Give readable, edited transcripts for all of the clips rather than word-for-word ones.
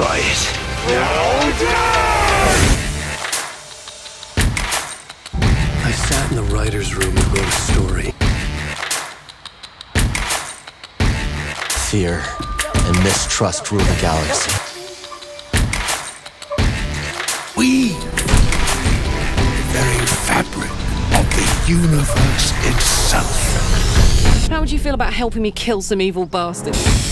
try it. I sat in the writer's room and wrote a story. Fear and mistrust rule the galaxy. We, the very fabric of the universe itself. How would you feel about helping me kill some evil bastards?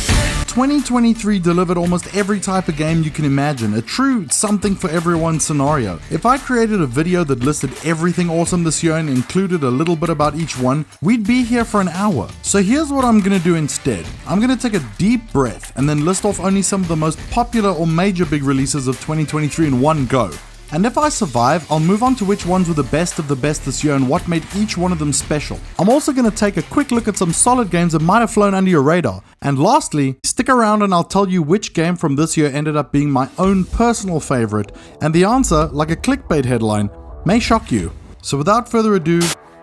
2023 delivered almost every type of game you can imagine, a true something for everyone scenario. If I created a video that listed everything awesome this year and included a little bit about each one, we'd be here for an hour. So here's what I'm gonna do instead. I'm gonna take a deep breath and then list off only some of the most popular or major big releases of 2023 in one go. And if I survive, I'll move on to which ones were the best of the best this year and what made each one of them special. I'm also going to take a quick look at some solid games that might have flown under your radar. And lastly, stick around and I'll tell you which game from this year ended up being my own personal favorite. And the answer, like a clickbait headline, may shock you. So without further ado,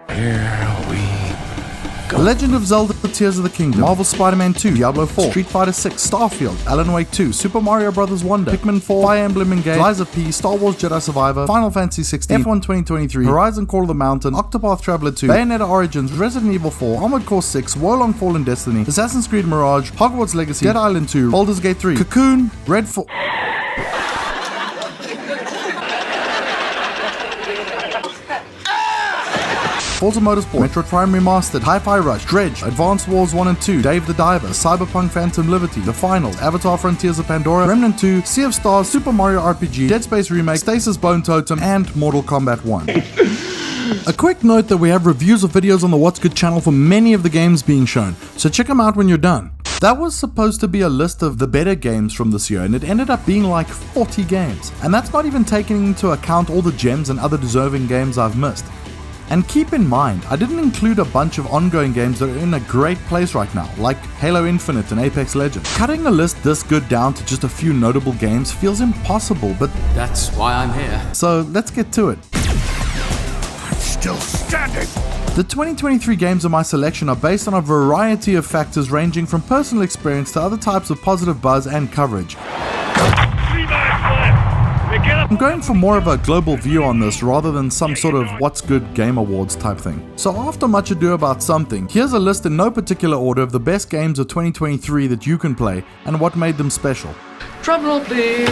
Here we go. Legend of Zelda, Tears of the Kingdom, Marvel Spider-Man 2, Diablo 4, Street Fighter 6, Starfield, Alan Wake 2, Super Mario Bros. Wonder, Pikmin 4, Fire Emblem Engage, Lies of P, Star Wars Jedi Survivor, Final Fantasy 16, F1 2023, Horizon Call of the Mountain, Octopath Traveler 2, Bayonetta Origins, Resident Evil 4, Armored Core 6, Wolong Fallen Destiny, Assassin's Creed Mirage, Hogwarts Legacy, Dead Island 2, Baldur's Gate 3, Cocoon, Redfall. Forza Motorsport, Metroid Prime Remastered, Hi-Fi Rush, Dredge, Advanced Wars 1 and 2, Dave the Diver, Cyberpunk Phantom Liberty, The Finals, Avatar Frontiers of Pandora, Remnant 2, Sea of Stars, Super Mario RPG, Dead Space Remake, Stasis Bone Totem, and Mortal Kombat 1. A quick note that we have reviews of videos on the What's Good channel for many of the games being shown, so check them out when you're done. That was supposed to be a list of the better games from this year, and it ended up being like 40 games. And that's not even taking into account all the gems and other deserving games I've missed. And keep in mind, I didn't include a bunch of ongoing games that are in a great place right now, like Halo Infinite and Apex Legends. Cutting a list this good down to just a few notable games feels impossible, but That's why I'm here. so let's get to it. I'm still standing. The 2023 games in my selection are based on a variety of factors ranging from personal experience to other types of positive buzz and coverage. I'm going for more of a global view on this rather than some sort of What's Good Game Awards type thing. So after much ado about something, here's a list in no particular order of the best games of 2023 that you can play and what made them special. Drumroll, please.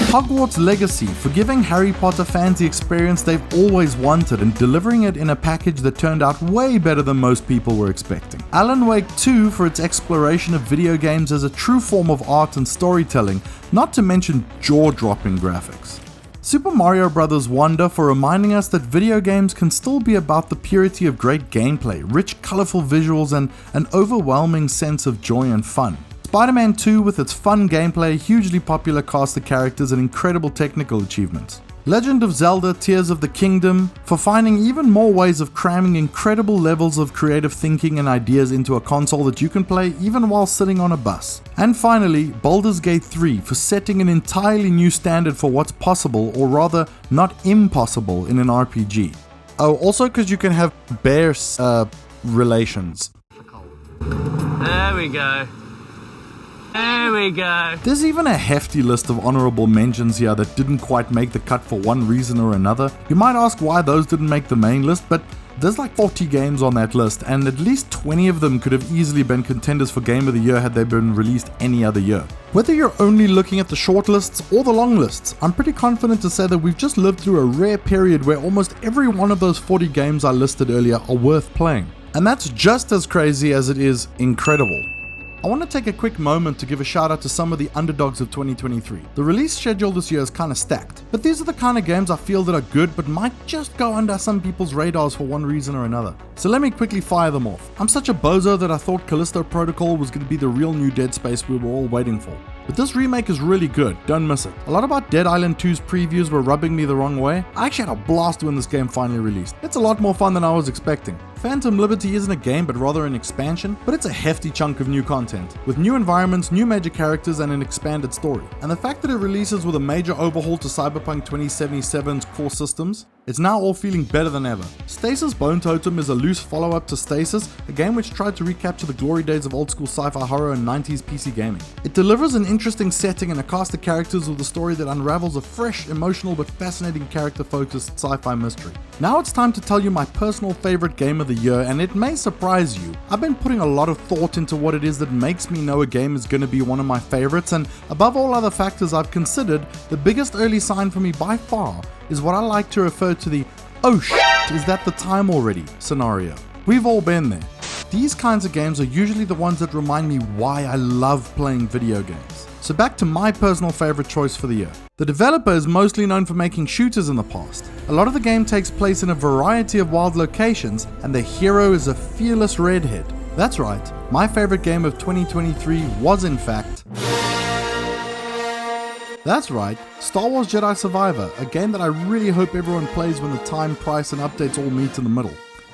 Hogwarts Legacy, for giving Harry Potter fans the experience they've always wanted and delivering it in a package that turned out way better than most people were expecting. Alan Wake 2 for its exploration of video games as a true form of art and storytelling, not to mention jaw-dropping graphics. Super Mario Bros. Wonder for reminding us that video games can still be about the purity of great gameplay, rich, colorful visuals, and an overwhelming sense of joy and fun. Spider-Man 2 with its fun gameplay, hugely popular cast of characters, and incredible technical achievements. Legend of Zelda, Tears of the Kingdom for finding even more ways of cramming incredible levels of creative thinking and ideas into a console that you can play even while sitting on a bus. And finally, Baldur's Gate 3 for setting an entirely new standard for what's possible, or rather not impossible, in an RPG. Oh, also because you can have bear relations. There we go. There we go. There's even a hefty list of honorable mentions here that didn't quite make the cut for one reason or another. You might ask why those didn't make the main list, but there's like 40 games on that list, and at least 20 of them could have easily been contenders for Game of the Year had they been released any other year. Whether you're only looking at the short lists or the long lists, I'm pretty confident to say that we've just lived through a rare period where almost every one of those 40 games I listed earlier are worth playing. And that's just as crazy as it is incredible. I want to take a quick moment to give a shout out to some of the underdogs of 2023. The release schedule this year is kind of stacked, but these are the kind of games I feel that are good but might just go under some people's radars for one reason or another. So let me quickly fire them off. I'm such a bozo that I thought Callisto Protocol was going to be the real new Dead Space we were all waiting for. But this remake is really good, don't miss it. A lot about Dead Island 2's previews were rubbing me the wrong way. I actually had a blast when this game finally released. It's a lot more fun than I was expecting. Phantom Liberty isn't a game but rather an expansion, but it's a hefty chunk of new content, with new environments, new major characters, and an expanded story. And the fact that it releases with a major overhaul to Cyberpunk 2077's core systems, It's now all feeling better than ever. Stasis Bone Totem is a loose follow-up to Stasis, a game which tried to recapture the glory days of old school sci-fi horror and 90s PC gaming. It delivers an interesting setting and a cast of characters with a story that unravels a fresh, emotional but fascinating character-focused sci-fi mystery. Now it's time to tell you my personal favorite game of the year, and it may surprise you. I've been putting a lot of thought into what it is that makes me know a game is going to be one of my favorites, and above all other factors I've considered, the biggest early sign for me by far is what I like to refer to the "oh shit, is that the time already" scenario. We've all been there. These kinds of games are usually the ones that remind me why I love playing video games. So back to my personal favorite choice for the year. The developer is mostly known for making shooters in the past. A lot of the game takes place in a variety of wild locations, and the hero is a fearless redhead. That's right, my favorite game of 2023 was in fact... That's right, Star Wars Jedi Survivor, a game that I really hope everyone plays when the time, price and updates all meet in the middle.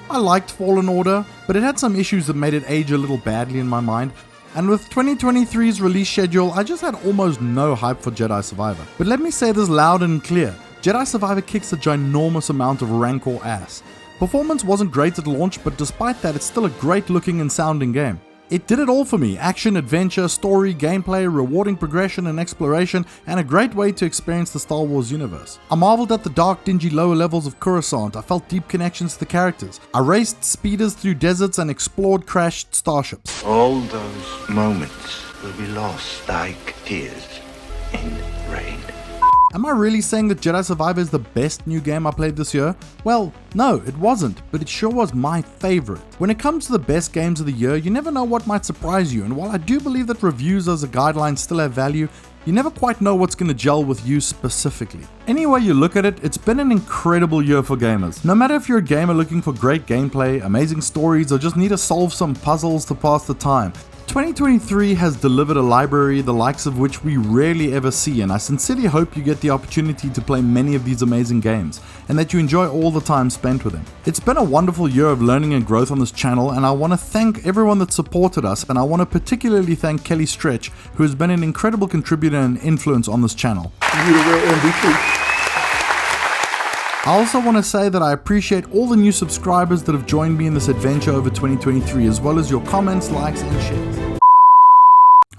I liked Fallen Order, but it had some issues that made it age a little badly in my mind, and with 2023's release schedule, I just had almost no hype for Jedi Survivor. But let me say this loud and clear, Jedi Survivor kicks a ginormous amount of Rancor ass. Performance wasn't great at launch, but despite that, it's still a great looking and sounding game. It did it all for me: action, adventure, story, gameplay, rewarding progression and exploration, and a great way to experience the Star Wars universe. I marveled at the dark, dingy lower levels of Coruscant. I felt deep connections to the characters. I raced speeders through deserts and explored crashed starships. All those moments will be lost like tears in rain. Am I really saying that Jedi Survivor is the best new game I played this year? Well, no, it wasn't, but it sure was my favorite. When it comes to the best games of the year, you never know what might surprise you, and while I do believe that reviews as a guideline still have value, you never quite know what's going to gel with you specifically. Any way you look at it, it's been an incredible year for gamers. No matter if you're a gamer looking for great gameplay, amazing stories, or just need to solve some puzzles to pass the time, 2023 has delivered a library the likes of which we rarely ever see, and I sincerely hope you get the opportunity to play many of these amazing games, and that you enjoy all the time spent with them. It's been a wonderful year of learning and growth on this channel, and I want to thank everyone that supported us, and I want to particularly thank Kelly Stretch, who has been an incredible contributor and influence on this channel. I also want to say that I appreciate all the new subscribers that have joined me in this adventure over 2023, as well as your comments, likes, and shares.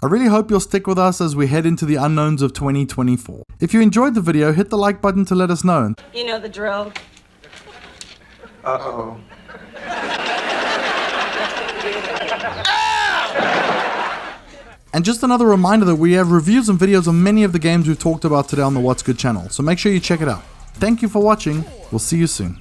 I really hope you'll stick with us as we head into the unknowns of 2024. If you enjoyed the video, hit the like button to let us know. You know the drill. Uh-oh. And just another reminder that we have reviews and videos of many of the games we've talked about today on the What's Good channel, so make sure you check it out. Thank you for watching. We'll see you soon.